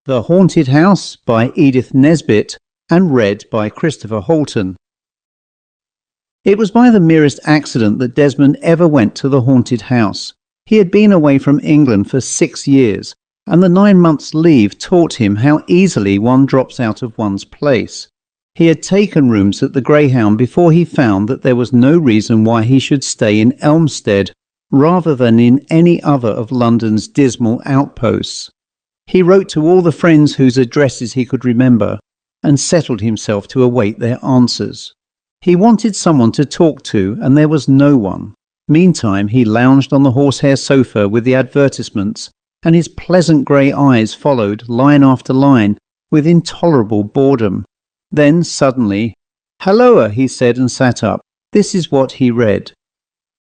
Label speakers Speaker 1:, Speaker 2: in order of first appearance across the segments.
Speaker 1: The Haunted House by Edith Nesbit and read by Christopher Halton. It was by the merest accident that Desmond ever went to the haunted house. He had been away from England for 6 years, and the 9 months' leave taught him how easily one drops out of one's place. He had taken rooms at the Greyhound before he found that there was no reason why he should stay in Elmstead rather than in any other of London's dismal outposts. He wrote to all the friends whose addresses he could remember and settled himself to await their answers. He wanted someone to talk to, and there was no one. Meantime, he lounged on the horsehair sofa with the advertisements, and his pleasant grey eyes followed, line after line, with intolerable boredom. Then, suddenly, "Halloa," he said, and sat up. This is what he read.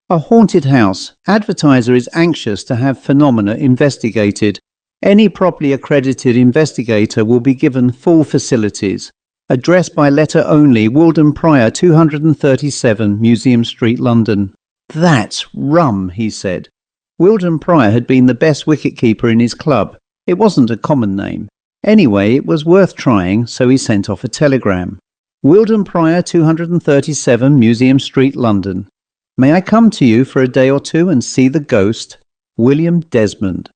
Speaker 1: "A haunted house. Advertiser is anxious to have phenomena investigated. Any properly accredited investigator will be given full facilities. Address by letter only, Wildon Prior, 237, Museum Street, London." "That's rum," he said. Wildon Prior had been the best wicket-keeper in his club. It wasn't a common name. Anyway, it was worth trying, so he sent off a telegram. "Wildon Prior, 237, Museum Street, London. May I come to you for a day or two and see the ghost? William Desmond."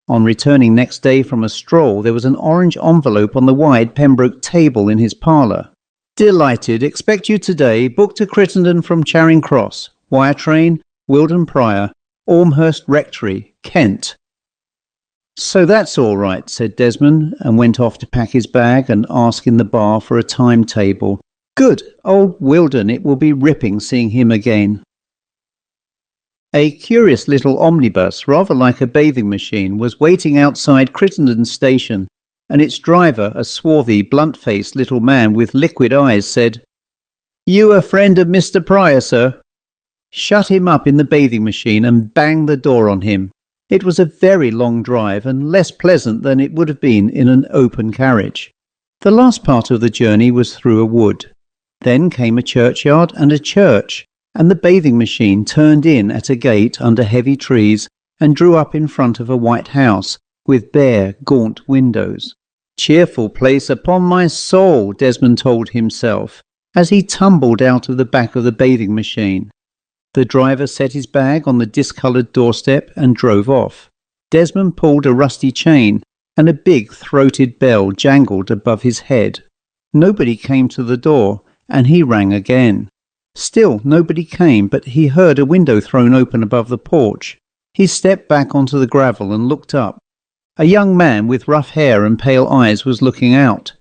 Speaker 1: On returning next day from a stroll, there was an orange envelope on the wide Pembroke table in his parlour. "Delighted. Expect you today. Book to Crittenden from Charing Cross. Wire train, Wildon Prior, Ormhurst Rectory, Kent." "So that's all right," said Desmond, and went off to pack his bag and ask in the bar for a timetable. "Good. Old Wildon, it will be ripping seeing him again." A curious little omnibus, rather like a bathing machine, was waiting outside Crittenden Station, and its driver, a swarthy, blunt-faced little man with liquid eyes, said, "You a friend of Mr. Prior, sir?" Shut him up in the bathing machine and banged the door on him. It was a very long drive and less pleasant than it would have been in an open carriage. The last part of the journey was through a wood. Then came a churchyard and a church, and the bathing machine turned in at a gate under heavy trees and drew up in front of a white house with bare, gaunt windows. "Cheerful place, upon my soul," Desmond told himself, as he tumbled out of the back of the bathing machine. The driver set his bag on the discoloured doorstep and drove off. Desmond pulled a rusty chain, and a big throated bell jangled above his head. Nobody came to the door, and he rang again. Still nobody came, but he heard a window thrown open above the porch. He stepped back onto the gravel and looked up. A young man with rough hair and pale eyes was looking out.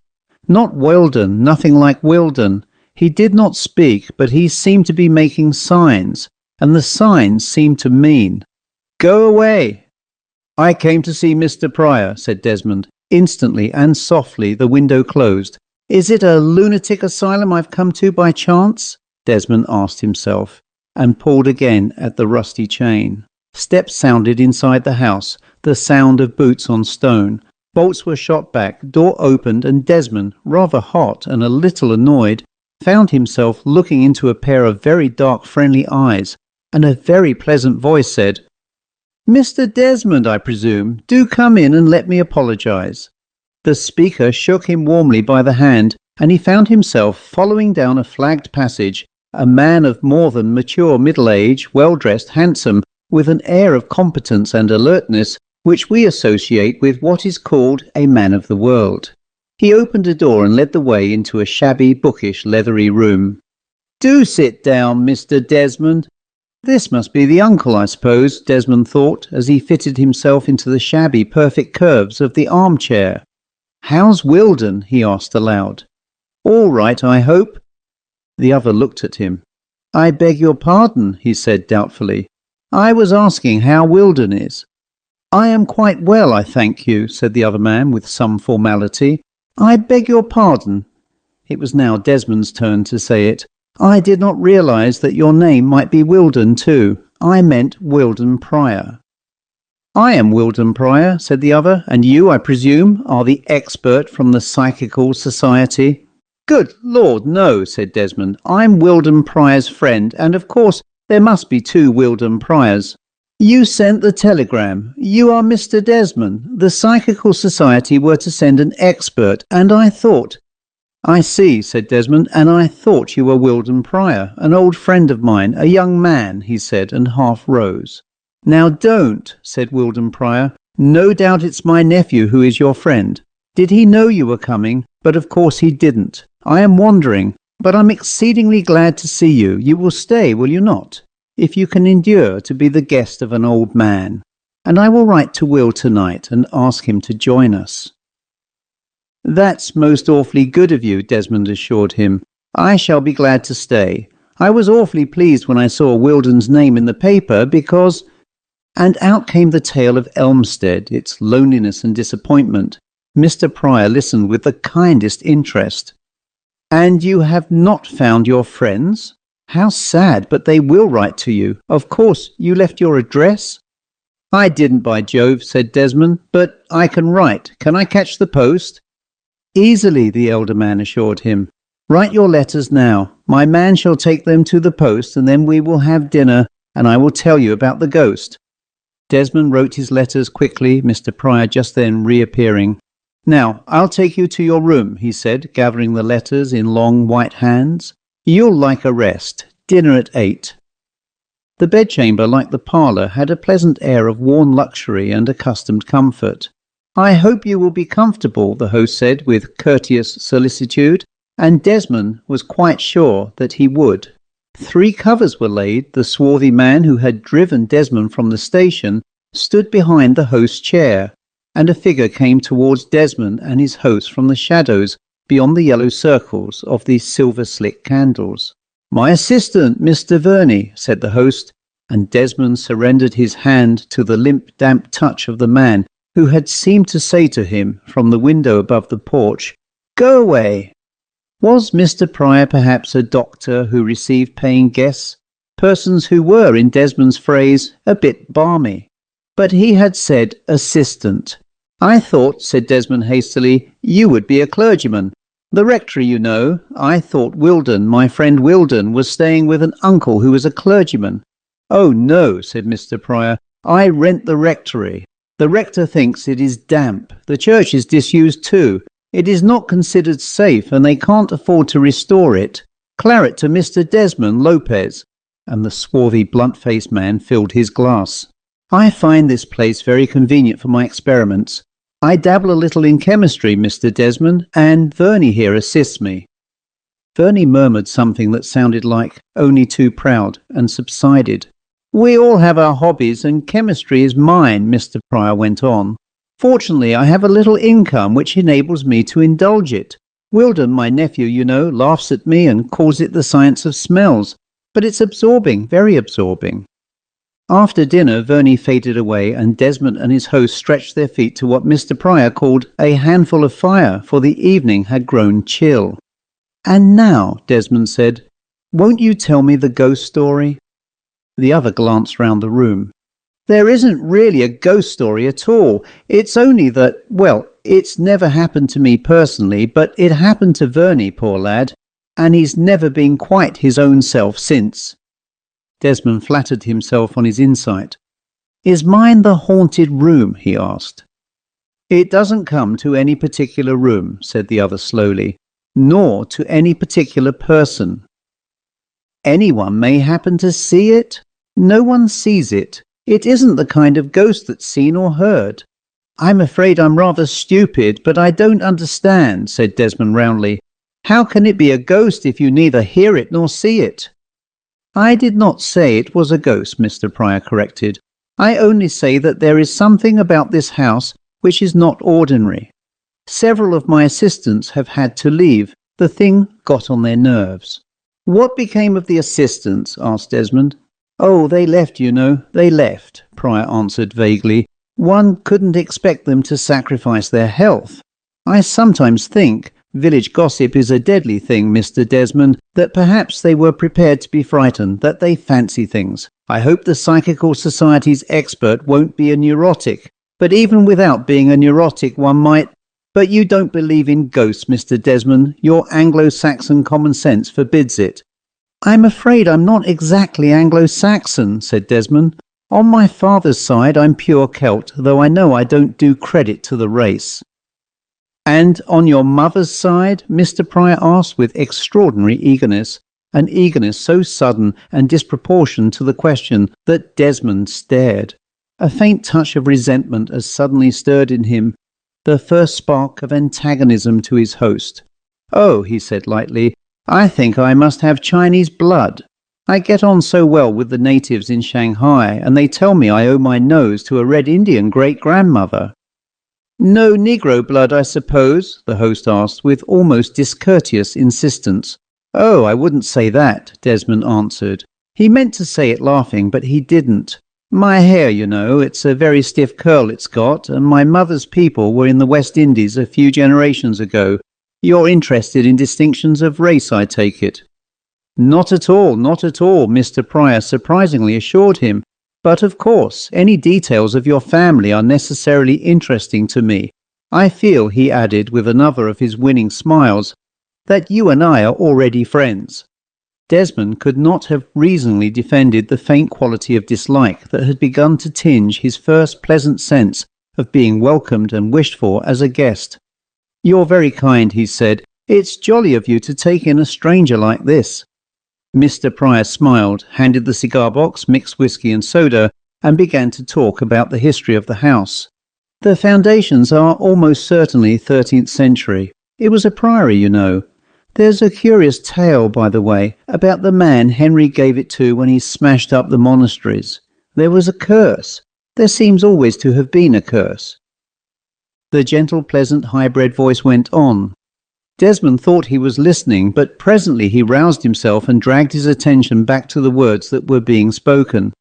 Speaker 1: Not Wildon, nothing like Wildon. He did not speak, but he seemed to be making signs, and the signs seemed to mean, "Go away." "I came to see Mr. Prior," said Desmond. Instantly and softly the window closed. "Is it a lunatic asylum I've come to by chance?" Desmond asked himself, and pulled again at the rusty chain. Steps sounded inside the house, the sound of boots on stone. Bolts were shot back, door opened, and Desmond, rather hot and a little annoyed, found himself looking into a pair of very dark friendly eyes, and a very pleasant voice said, "Mr. Desmond, I presume. Do come in and let me apologise." The speaker shook him warmly by the hand, and he found himself following down a flagged passage, a man of more than mature middle age, well-dressed, handsome, with an air of competence and alertness which we associate with what is called a man of the world. He opened a door and led the way into a shabby, bookish, leathery room. "Do sit down, Mr. Desmond." This must be the uncle, I suppose, Desmond thought, as he fitted himself into the shabby, perfect curves of the armchair. "How's Wildon?" he asked aloud. "All right, I hope." The other looked at him. "I beg your pardon," he said doubtfully. "I was asking how Wildon is." "I am quite well, I thank you," said the other man with some formality. "I beg your pardon." It was now Desmond's turn to say it. "I did not realise that your name might be Wildon too. I meant Wildon Prior." "I am Wildon Prior," said the other, "and you, I presume, are the expert from the Psychical Society?" "Good Lord, no," said Desmond. "I'm Wildon Prior's friend, and of course there must be two Wildon Priors." You sent the telegram. You are Mr. Desmond. The Psychical Society were to send an expert, and I thought—" "I see," said Desmond, "and I thought you were Wildon Prior, an old friend of mine, a young man," he said, and half rose. "Now don't," said Wildon Prior. "No doubt it's my nephew who is your friend. Did he know you were coming? But of course he didn't. I am wandering, but I'm exceedingly glad to see you. You will stay, will you not? If you can endure to be the guest of an old man. And I will write to Will tonight and ask him to join us." "That's most awfully good of you," Desmond assured him. "I shall be glad to stay. I was awfully pleased when I saw Wildon's name in the paper because—" And out came the tale of Elmstead, its loneliness and disappointment. Mr. Prior listened with the kindest interest. "And you have not found your friends? How sad, but they will write to you. Of course, you left your address?" "I didn't, by Jove," said Desmond, "but I can write. Can I catch the post?" "Easily," the elder man assured him. "Write your letters now. My man shall take them to the post, and then we will have dinner, and I will tell you about the ghost." Desmond wrote his letters quickly, Mr. Prior just then reappearing. "Now, I'll take you to your room," he said, gathering the letters in long white hands. "You'll like a rest. Dinner at 8. The bedchamber, like the parlour, had a pleasant air of worn luxury and accustomed comfort. "I hope you will be comfortable," the host said with courteous solicitude, and Desmond was quite sure that he would. 3 covers were laid. The swarthy man who had driven Desmond from the station stood behind the host's chair, and a figure came towards Desmond and his host from the shadows beyond the yellow circles of the silver-slick candles. "My assistant, Mr. Verney," said the host, and Desmond surrendered his hand to the limp, damp touch of the man who had seemed to say to him from the window above the porch, "Go away." Was Mr. Prior perhaps a doctor who received paying guests, persons who were, in Desmond's phrase, a bit balmy? But he had said assistant. "I thought," said Desmond hastily, "you would be a clergyman. The rectory, you know. I thought Wildon, my friend Wildon, was staying with an uncle who was a clergyman." "Oh, no," said Mr. Prior. "I rent the rectory. The rector thinks it is damp. The church is disused too. It is not considered safe, and they can't afford to restore it. Claret to Mr. Desmond Lopez." And the swarthy, blunt-faced man filled his glass. "I find this place very convenient for my experiments. I dabble a little in chemistry, Mr. Desmond, and Verney here assists me." Verney murmured something that sounded like "only too proud," and subsided. "We all have our hobbies, and chemistry is mine," Mr. Prior went on. "Fortunately, I have a little income which enables me to indulge it. Wildon, my nephew, you know, laughs at me and calls it the science of smells, but it's absorbing, very absorbing." After dinner, Verney faded away, and Desmond and his host stretched their feet to what Mr. Prior called a handful of fire, for the evening had grown chill. "And now," Desmond said, "won't you tell me the ghost story?" The other glanced round the room. "There isn't really a ghost story at all. It's only that, well, it's never happened to me personally, but it happened to Verney, poor lad, and he's never been quite his own self since." Desmond flattered himself on his insight. "Is mine the haunted room?" he asked. "It doesn't come to any particular room," said the other slowly, "nor to any particular person. Anyone may happen to see it. No one sees it. It isn't the kind of ghost that's seen or heard." "I'm afraid I'm rather stupid, but I don't understand," said Desmond roundly. "How can it be a ghost if you neither hear it nor see it?" "I did not say it was a ghost," Mr. Prior corrected. "I only say that there is something about this house which is not ordinary. Several of my assistants have had to leave. The thing got on their nerves." "What became of the assistants?" asked Desmond. "Oh, they left, you know. They left," Prior answered vaguely. "One couldn't expect them to sacrifice their health. I sometimes think, village gossip is a deadly thing, Mr. Desmond, that perhaps they were prepared to be frightened, that they fancy things. I hope the Psychical Society's expert won't be a neurotic, but even without being a neurotic one might— But you don't believe in ghosts, Mr. Desmond. Your Anglo-Saxon common sense forbids it." "I'm afraid I'm not exactly Anglo-Saxon," said Desmond. On my father's side I'm pure Celt, though I know I don't do credit to the race." "And on your mother's side?" Mr. Prior asked with extraordinary eagerness, an eagerness so sudden and disproportioned to the question that Desmond stared. A faint touch of resentment as suddenly stirred in him, the first spark of antagonism to his host. "Oh," he said lightly, "I think I must have Chinese blood. I get on so well with the natives in Shanghai, and they tell me I owe my nose to a Red Indian great-grandmother." "No Negro blood, I suppose?" the host asked with almost discourteous insistence. "Oh, I wouldn't say that," Desmond answered. He meant to say it laughing, but he didn't. "My hair, you know, it's a very stiff curl it's got, and my mother's people were in the West Indies a few generations ago. You're interested in distinctions of race, I take it?" Not at all," Mr. Prior surprisingly assured him. "But of course, any details of your family are necessarily interesting to me. I feel," he added with another of his winning smiles, "that you and I are already friends." Desmond could not have reasonably defended the faint quality of dislike that had begun to tinge his first pleasant sense of being welcomed and wished for as a guest. "You're very kind," he said. "It's jolly of you to take in a stranger like this." Mr. Prior smiled, handed the cigar box, mixed whiskey and soda, and began to talk about the history of the house. "The foundations are almost certainly 13th century. It was a priory, you know. There's a curious tale, by the way, about the man Henry gave it to when he smashed up the monasteries. There was a curse. There seems always to have been a curse." The gentle, pleasant, high-bred voice went on. Desmond thought he was listening, but presently he roused himself and dragged his attention back to the words that were being spoken.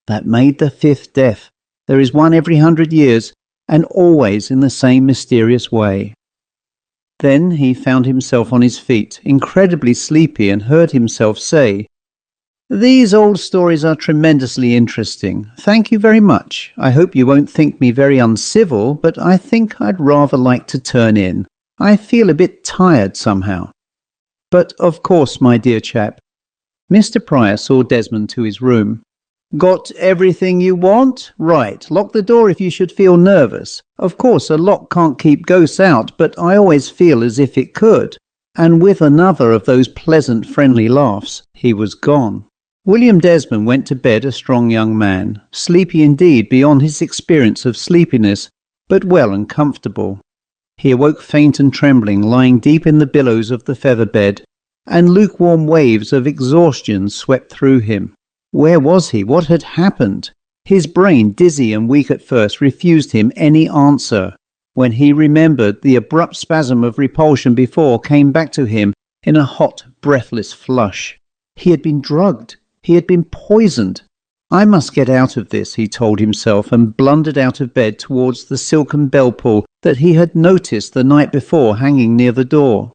Speaker 1: "That made the 5th death. There is one every 100 years, and always in the same mysterious way." Then he found himself on his feet, incredibly sleepy, and heard himself say, "These old stories are tremendously interesting. Thank you very much. I hope you won't think me very uncivil, but I think I'd rather like to turn in. I feel a bit tired somehow." "But of course, my dear chap." Mr. Prior saw Desmond to his room. "Got everything you want? Right. Lock the door if you should feel nervous. Of course, a lock can't keep ghosts out, but I always feel as if it could." And with another of those pleasant, friendly laughs, he was gone. William Desmond went to bed a strong young man, sleepy indeed beyond his experience of sleepiness, but well and comfortable. He awoke faint and trembling, lying deep in the billows of the feather bed, and lukewarm waves of exhaustion swept through him. Where was he? What had happened? His brain, dizzy and weak at first, refused him any answer. When he remembered, the abrupt spasm of repulsion before came back to him in a hot, breathless flush. He had been drugged. He had been poisoned. "I must get out of this," he told himself, and blundered out of bed towards the silken bell pull that he had noticed the night before hanging near the door.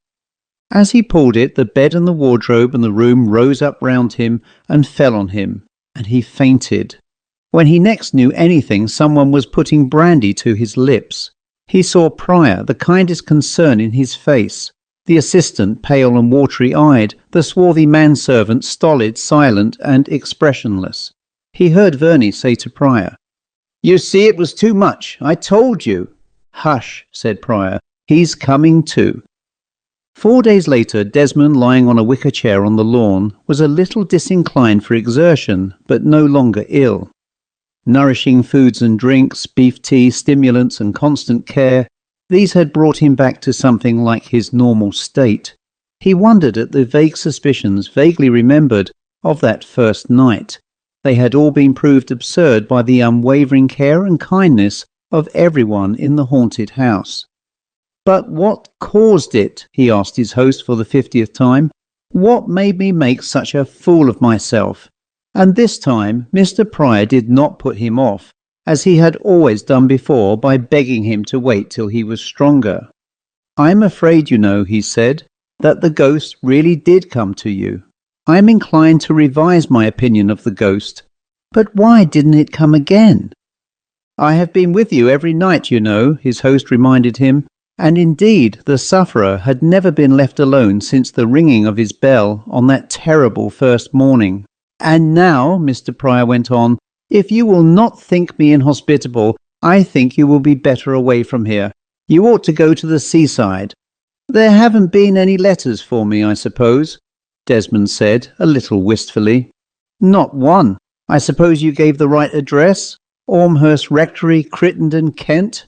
Speaker 1: As he pulled it, the bed and the wardrobe and the room rose up round him and fell on him, and he fainted. When he next knew anything, someone was putting brandy to his lips. He saw Prior, the kindest concern in his face, the assistant, pale and watery-eyed, the swarthy manservant, stolid, silent, and expressionless. He heard Verney say to Prior, "You see, it was too much. I told you." "Hush," said Prior. "He's coming to." 4 days later, Desmond, lying on a wicker chair on the lawn, was a little disinclined for exertion, but no longer ill. Nourishing foods and drinks, beef tea, stimulants, and constant care, these had brought him back to something like his normal state. He wondered at the vague suspicions, vaguely remembered, of that first night. They had all been proved absurd by the unwavering care and kindness of everyone in the haunted house. "But what caused it?" he asked his host for the 50th time. "What made me make such a fool of myself?" And this time Mr. Prior did not put him off, as he had always done before, by begging him to wait till he was stronger. "I'm afraid, you know," he said, "that the ghost really did come to you. I am inclined to revise my opinion of the ghost." "But why didn't it come again?" "I have been with you every night, you know," his host reminded him, and indeed the sufferer had never been left alone since the ringing of his bell on that terrible first morning. "And now," Mr. Prior went on, If you will not think me inhospitable, I think you will be better away from here. You ought to go to the seaside." "There haven't been any letters for me, I suppose," Desmond said, a little wistfully. "Not one. I suppose you gave the right address? Ormhurst Rectory, Crittenden, Kent?"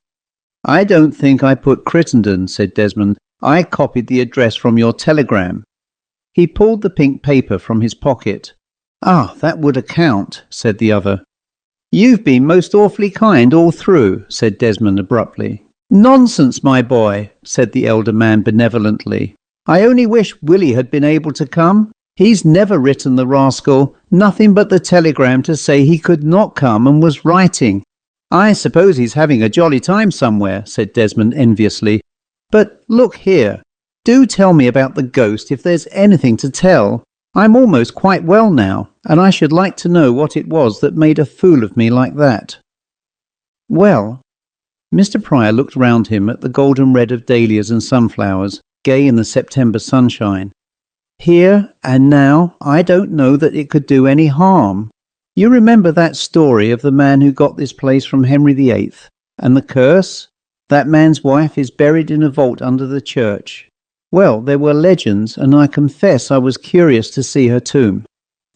Speaker 1: "I don't think I put Crittenden," said Desmond. "I copied the address from your telegram." He pulled the pink paper from his pocket. "Ah, that would account," said the other. "You've been most awfully kind all through," said Desmond abruptly. "Nonsense, my boy," said the elder man benevolently. "I only wish Willie had been able to come. He's never written, the rascal, nothing but the telegram to say he could not come and was writing." "I suppose he's having a jolly time somewhere," said Desmond enviously. "But look here, do tell me about the ghost if there's anything to tell. I'm almost quite well now, and I should like to know what it was that made a fool of me like that." "Well," Mr. Prior looked round him at the golden red of dahlias and sunflowers, gay in the September sunshine. "Here and now, I don't know that it could do any harm. You remember that story of the man who got this place from Henry VIII, and the curse? That man's wife is buried in a vault under the church. Well, there were legends, and I confess I was curious to see her tomb.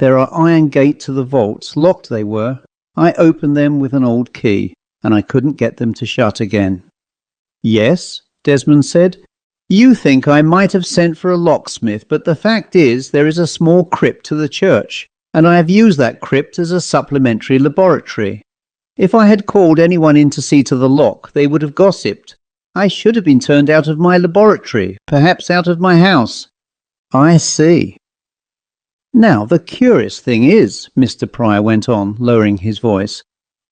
Speaker 1: There are iron gates to the vaults, locked they were. I opened them with an old key, and I couldn't get them to shut again." "Yes," Desmond said. "You think I might have sent for a locksmith, but the fact is there is a small crypt to the church, and I have used that crypt as a supplementary laboratory. If I had called anyone in to see to the lock, they would have gossiped. I should have been turned out of my laboratory, perhaps out of my house." "I see." "Now, the curious thing is," Mr. Prior went on, lowering his voice,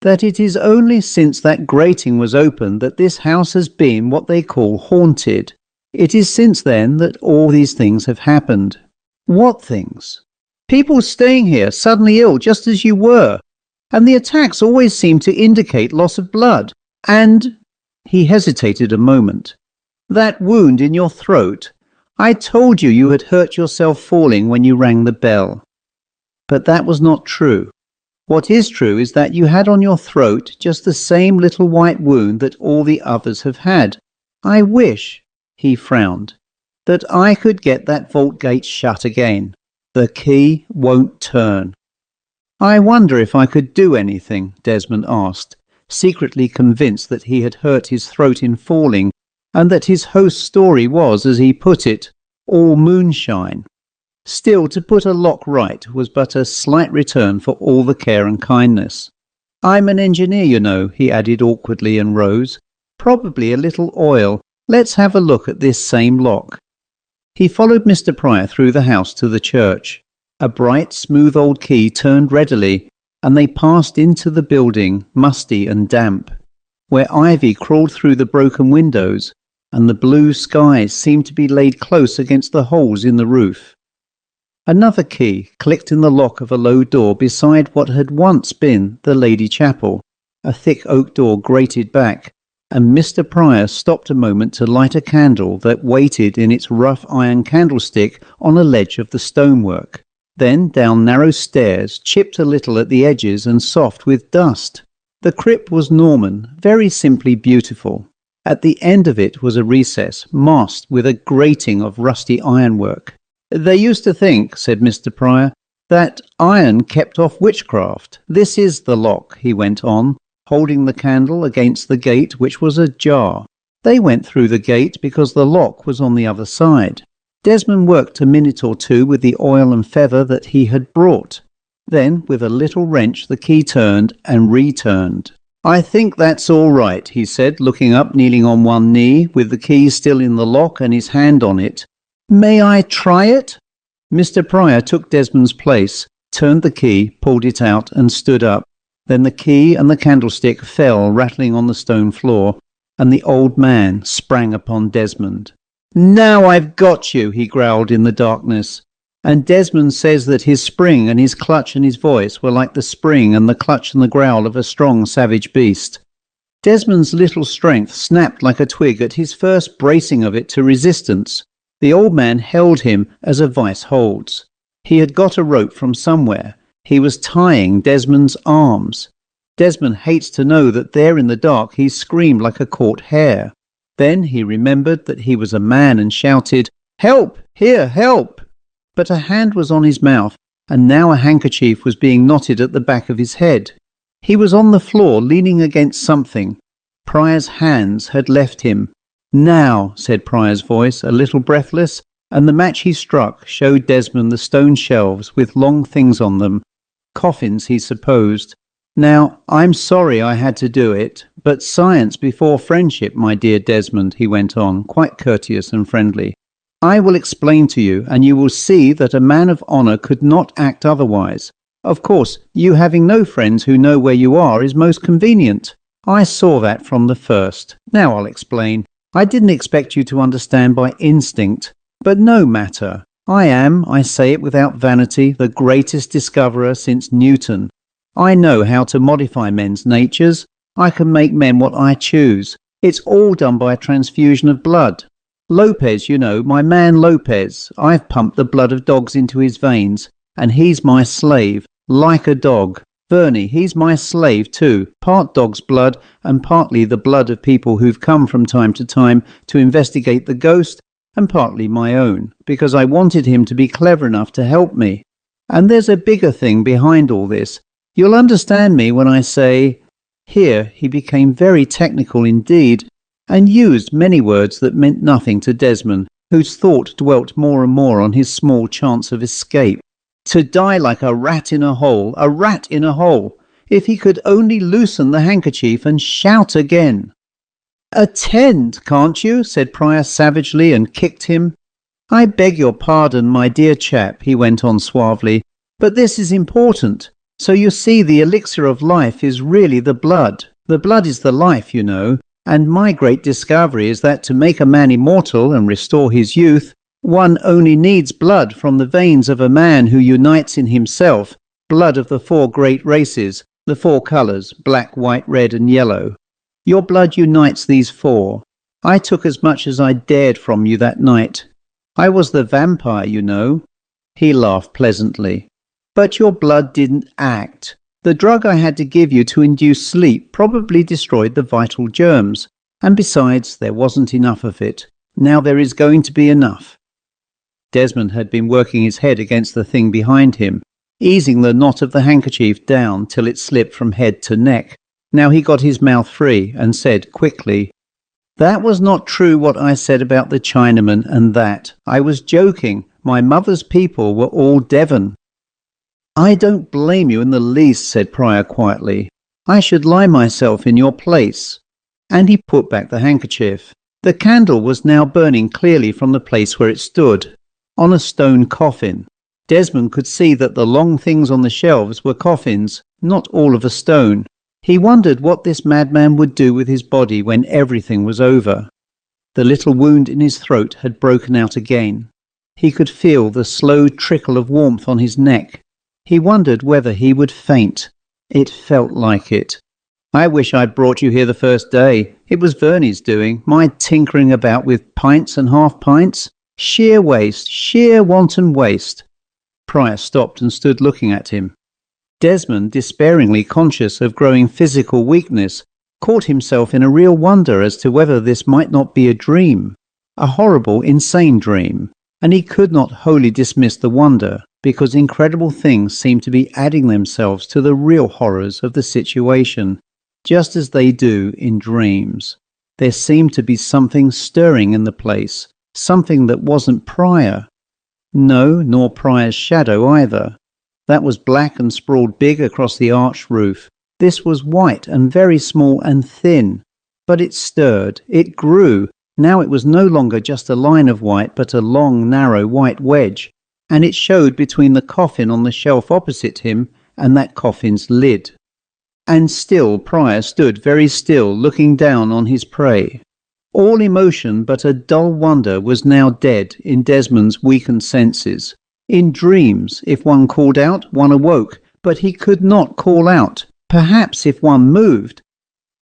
Speaker 1: "that it is only since that grating was opened that this house has been what they call haunted. It is since then that all these things have happened." "What things?" "People staying here, suddenly ill, just as you were. And the attacks always seem to indicate loss of blood. And—" he hesitated a moment. "That wound in your throat. I told you you had hurt yourself falling when you rang the bell." "But that was not true. What is true is that you had on your throat just the same little white wound that all the others have had. I wish," he frowned, "that I could get that vault gate shut again. The key won't turn." "I wonder if I could do anything?" Desmond asked, secretly convinced that he had hurt his throat in falling, and that his host's story was, as he put it, all moonshine. Still, to put a lock right was but a slight return for all the care and kindness. "I'm an engineer, you know," he added awkwardly, and rose. "Probably a little oil. Let's have a look at this same lock." He followed Mr. Prior through the house to the church. A bright, smooth old key turned readily, and they passed into the building, musty and damp, where ivy crawled through the broken windows, and the blue skies seemed to be laid close against the holes in the roof. Another key clicked in the lock of a low door beside what had once been the Lady Chapel. A thick oak door grated back, and Mr. Prior stopped a moment to light a candle that waited in its rough iron candlestick on a ledge of the stonework. Then down narrow stairs, chipped a little at the edges and soft with dust. The crypt was Norman, very simply beautiful. At the end of it was a recess, masked with a grating of rusty ironwork. "They used to think," said Mr. Prior, "that iron kept off witchcraft. This is the lock," he went on, holding the candle against the gate, which was ajar. "They went through the gate because the lock was on the other side." Desmond worked a minute or two with the oil and feather that he had brought. Then, with a little wrench, the key turned and returned. "I think that's all right," he said, looking up, kneeling on one knee, with the key still in the lock and his hand on it. "May I try it?" Mr. Prior took Desmond's place, turned the key, pulled it out, and stood up. Then the key and the candlestick fell rattling on the stone floor, and the old man sprang upon Desmond. "Now I've got you," he growled in the darkness. And Desmond says that his spring and his clutch and his voice were like the spring and the clutch and the growl of a strong savage beast. Desmond's little strength snapped like a twig at his first bracing of it to resistance. The old man held him as a vice holds. He had got a rope from somewhere. He was tying Desmond's arms. Desmond hates to know that there in the dark he screamed like a caught hare. Then he remembered that he was a man and shouted, "Help! Here, help!" But a hand was on his mouth, and now a handkerchief was being knotted at the back of his head. He was on the floor leaning against something. Prior's hands had left him. "Now," said Prior's voice, a little breathless, and the match he struck showed Desmond the stone shelves with long things on them. Coffins, he supposed. "Now, I'm sorry I had to do it, but science before friendship, my dear Desmond," he went on, quite courteous and friendly. "I will explain to you, and you will see that a man of honour could not act otherwise. Of course, you having no friends who know where you are is most convenient. I saw that from the first. Now I'll explain. I didn't expect you to understand by instinct, but no matter. I am, I say it without vanity, the greatest discoverer since Newton. I know how to modify men's natures. I can make men what I choose. It's all done by a transfusion of blood. Lopez, you know, my man Lopez, I've pumped the blood of dogs into his veins, and he's my slave, like a dog. Verney, he's my slave too, part dog's blood and partly the blood of people who've come from time to time to investigate the ghost, and partly my own, because I wanted him to be clever enough to help me. And there's a bigger thing behind all this. You'll understand me when I say—" Here he became very technical indeed, and used many words that meant nothing to Desmond, whose thought dwelt more and more on his small chance of escape. To die like a rat in a hole, a rat in a hole, if he could only loosen the handkerchief and shout again. "Attend, can't you?" said Prior savagely, and kicked him. "I beg your pardon, my dear chap," he went on suavely, "but this is important. So you see, the elixir of life is really the blood. The blood is the life, you know, and my great discovery is that to make a man immortal and restore his youth, one only needs blood from the veins of a man who unites in himself blood of the four great races, the four colours, black, white, red and yellow. Your blood unites these four. I took as much as I dared from you that night. I was the vampire, you know." He laughed pleasantly. "But your blood didn't act. The drug I had to give you to induce sleep probably destroyed the vital germs, and besides, there wasn't enough of it. Now there is going to be enough." Desmond had been working his head against the thing behind him, easing the knot of the handkerchief down till it slipped from head to neck. Now he got his mouth free and said quickly, "That was not true what I said about the Chinaman and that. I was joking. My mother's people were all Devon." "I don't blame you in the least," said Prior quietly. "I should lie myself in your place." And he put back the handkerchief. The candle was now burning clearly from the place where it stood, on a stone coffin. Desmond could see that the long things on the shelves were coffins, not all of a stone. He wondered what this madman would do with his body when everything was over. The little wound in his throat had broken out again. He could feel the slow trickle of warmth on his neck. He wondered whether he would faint. It felt like it. "I wish I'd brought you here the first day. It was Verney's doing, my tinkering about with pints and half-pints. Sheer waste, sheer wanton waste." Prior stopped and stood looking at him. Desmond, despairingly conscious of growing physical weakness, caught himself in a real wonder as to whether this might not be a dream, a horrible, insane dream, and he could not wholly dismiss the wonder, because incredible things seemed to be adding themselves to the real horrors of the situation, just as they do in dreams. There seemed to be something stirring in the place, something that wasn't Prior. No, nor Prior's shadow either. That was black and sprawled big across the arched roof. This was white and very small and thin. But it stirred, it grew. Now it was no longer just a line of white, but a long, narrow white wedge, and it showed between the coffin on the shelf opposite him and that coffin's lid. And still Prior stood very still, looking down on his prey. All emotion but a dull wonder was now dead in Desmond's weakened senses. In dreams, if one called out, one awoke, but he could not call out. Perhaps if one moved.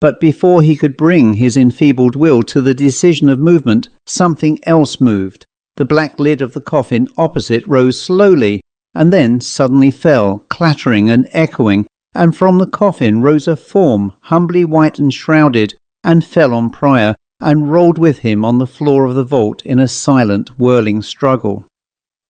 Speaker 1: But before he could bring his enfeebled will to the decision of movement, something else moved. The black lid of the coffin opposite rose slowly, and then suddenly fell, clattering and echoing, and from the coffin rose a form, humbly white and shrouded, and fell on Prior, and rolled with him on the floor of the vault in a silent, whirling struggle.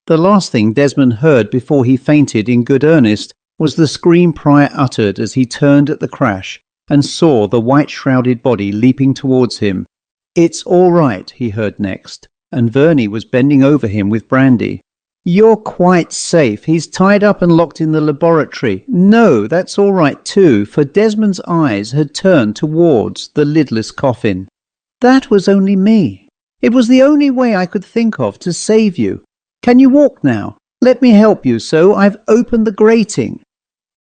Speaker 1: The last thing Desmond heard before he fainted in good earnest was the scream Prior uttered as he turned at the crash and saw the white-shrouded body leaping towards him. "It's all right," he heard next, and Verney was bending over him with brandy. "You're quite safe. He's tied up and locked in the laboratory. No, that's all right too," for Desmond's eyes had turned towards the lidless coffin. "That was only me. It was the only way I could think of to save you. Can you walk now? Let me help you, so I've opened the grating."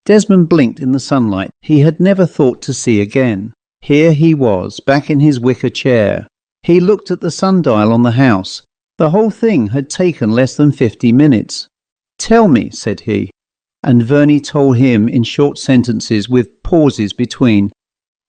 Speaker 1: Desmond blinked in the sunlight he had never thought to see again. Here he was, back in his wicker chair. He looked at the sundial on the house. The whole thing had taken less than 50 minutes. "Tell me," said he, and Verney told him in short sentences with pauses between.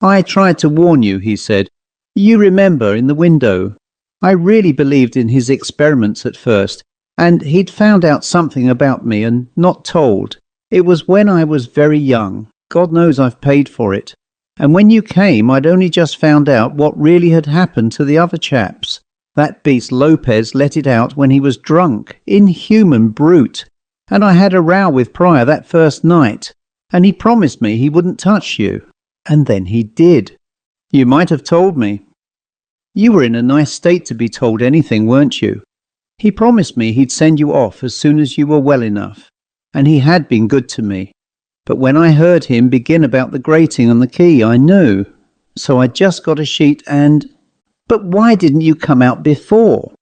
Speaker 1: "I tried to warn you," he said. "You remember, in the window. I really believed in his experiments at first, and he'd found out something about me and not told. It was when I was very young. God knows I've paid for it. And when you came, I'd only just found out what really had happened to the other chaps. That beast Lopez let it out when he was drunk. Inhuman brute. And I had a row with Prior that first night, and he promised me he wouldn't touch you. And then he did. You might have told me. You were in a nice state to be told anything, weren't you? He promised me he'd send you off as soon as you were well enough, and he had been good to me. But when I heard him begin about the grating and the key, I knew. So I just got a sheet and... But why didn't you come out before?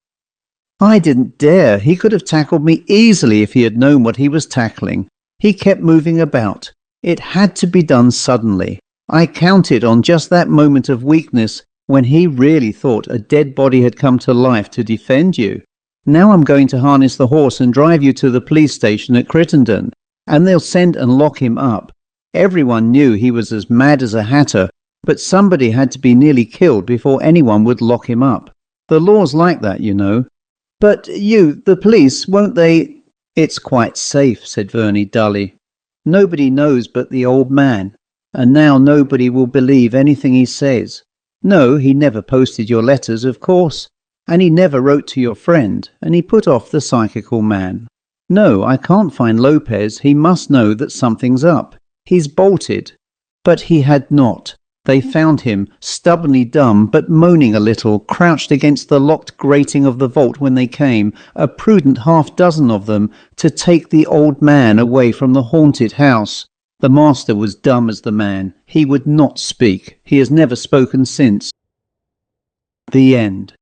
Speaker 1: I didn't dare. He could have tackled me easily if he had known what he was tackling. He kept moving about. It had to be done suddenly. I counted on just that moment of weakness when he really thought a dead body had come to life to defend you. Now I'm going to harness the horse and drive you to the police station at Crittenden, and they'll send and lock him up. Everyone knew he was as mad as a hatter, but somebody had to be nearly killed before anyone would lock him up. The law's like that, you know. But the police, won't they... It's quite safe, said Verney dully. Nobody knows but the old man, and now nobody will believe anything he says. No, he never posted your letters, of course, and he never wrote to your friend, and he put off the psychical man. No, I can't find Lopez. He must know that something's up. He's bolted. But he had not. They found him, stubbornly dumb, but moaning a little, crouched against the locked grating of the vault when they came, a prudent half-dozen of them, to take the old man away from the haunted house. The master was dumb as the man. He would not speak. He has never spoken since. The end.